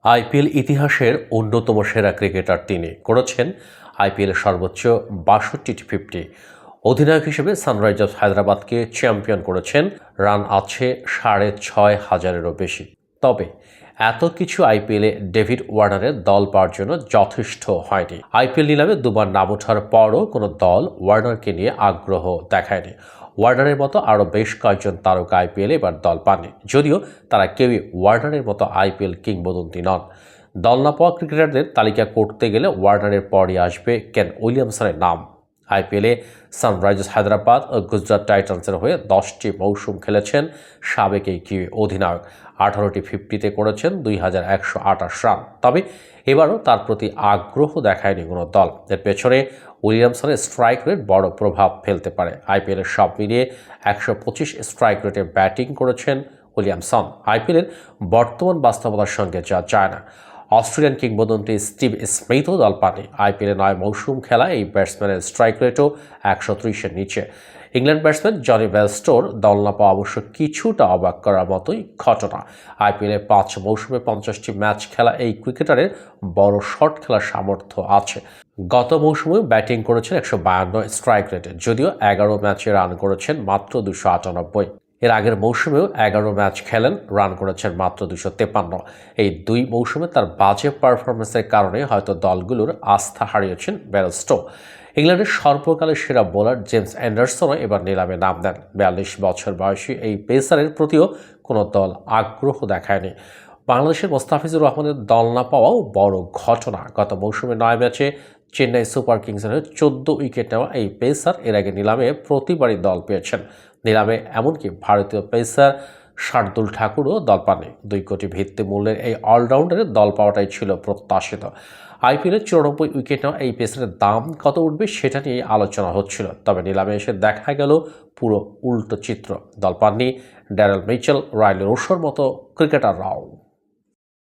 IPL ইতিহাসের অন্যতম সেরা ক্রিকেটার তিনি। করেছেন আইপিএলের সর্বোচ্চ ৬২টি ৫০। অধিনায়ক হিসেবে সানরাইজার্স হায়দ্রাবাদকে চ্যাম্পিয়ন করেছেন। রান আছে ৬,৫০০-এরও বেশি। তবে এত কিছু আইপিএলে ডেভিড ওয়ার্নারের দল পাওয়ার জন্য যথেষ্ট হয়নি। আইপিএল নিলামে দুবার নাম ওঠার পরও কোনো দল ওয়ার্নারকে নিয়ে আগ্রহ দেখায়নি। ওয়ার্নারের মতো আরও বেশ কয়েকজন তারকা আইপিএলে এবার দল পাননি, যদিও তারা কেউই ওয়ার্নারের মতো আইপিএল কিংবদন্তি নন। দল না পাওয়া ক্রিকেটারদের তালিকা করতে গেলে ওয়ার্নারের পরই আসবে কেন উইলিয়ামসনের নাম। আইপিএলে সানরাইজার্স হায়দ্রাবাদ ও গুজরাট টাইটান্সের হয়ে 10টি মৌসুম খেলেছেন সাবেক এই অধিনায়ক। 18টি 50-তে করেছেন 2,128 রান। তবে এবারও তার প্রতি আগ্রহ দেখায়নি কোনো দল। এর পেছনে উইলিয়ামসনের স্ট্রাইক রেট বড় প্রভাব ফেলতে পারে। আইপিএলের সব মিলিয়ে 125 স্ট্রাইক রেটে ব্যাটিং করেছেন উইলিয়ামসন। আইপিএলের বর্তমান বাস্তবতার সঙ্গে যা যায় না। অস্ট্রেলিয়ান কিংবদন্তি স্টিভ স্মিথও দল পাননি। আইপিএলে 9 মৌসুম খেলা এই ব্যাটসম্যানের স্ট্রাইক রেটও 130-এর নিচে। ইংল্যান্ড ব্যাটসম্যান জনি বেয়ারস্টোর দল না পাওয়া অবশ্য কিছুটা অবাক করার মতোই ঘটনা। আইপিএলে 5 মৌসুমে 50টি ম্যাচ খেলা এই ক্রিকেটারের বড় শট খেলার সামর্থ্য আছে। গত মৌসুমেও ব্যাটিং করেছেন 152 স্ট্রাইক রেটে, যদিও 11 ম্যাচে রান করেছেন মাত্র 298। এর আগের মৌসুমেও 11 ম্যাচ খেলেন, রান করেছেন মাত্র 253। এই 2 মৌসুমে তার বাজে পারফরমেন্সের কারণে হয়তো দলগুলোর আস্থা হারিয়েছেন বেয়ারস্টো। ইংল্যান্ডের সর্বকালের সেরা বোলার জেমস অ্যান্ডারসনও এবার নিলামে নাম দেন। 42 বছর বয়সী এই পেসারের প্রতিও কোনো দল আগ্রহ দেখায়নি। বাংলাদেশের মোস্তাফিজুর রহমানের দল না পাওয়াও বড় ঘটনা। গত মৌসুমে 9 ম্যাচে চেন্নাই সুপার কিংসের হয়ে 14 উইকেট নেওয়া এই পেসার এর আগে নিলামে প্রতিবারই দল পেয়েছেন। নিলামে এমনকি ভারতীয় পেসার শার্দুল ঠাকুরও দল পাননি। 2 কোটি ভিত্তি মূল্যের এই অলরাউন্ডারের দল পাওয়াটাই ছিল প্রত্যাশিত। আইপিএলের 94 উইকেট নেওয়া এই পেসারের দাম কত উঠবে সেটা নিয়ে আলোচনা হচ্ছিল। তবে নিলামে এসে দেখা গেল পুরো উল্টো চিত্র। দল পাননি ড্যারেল মিচেল, রাইলি রোশোর মতো ক্রিকেটাররাও।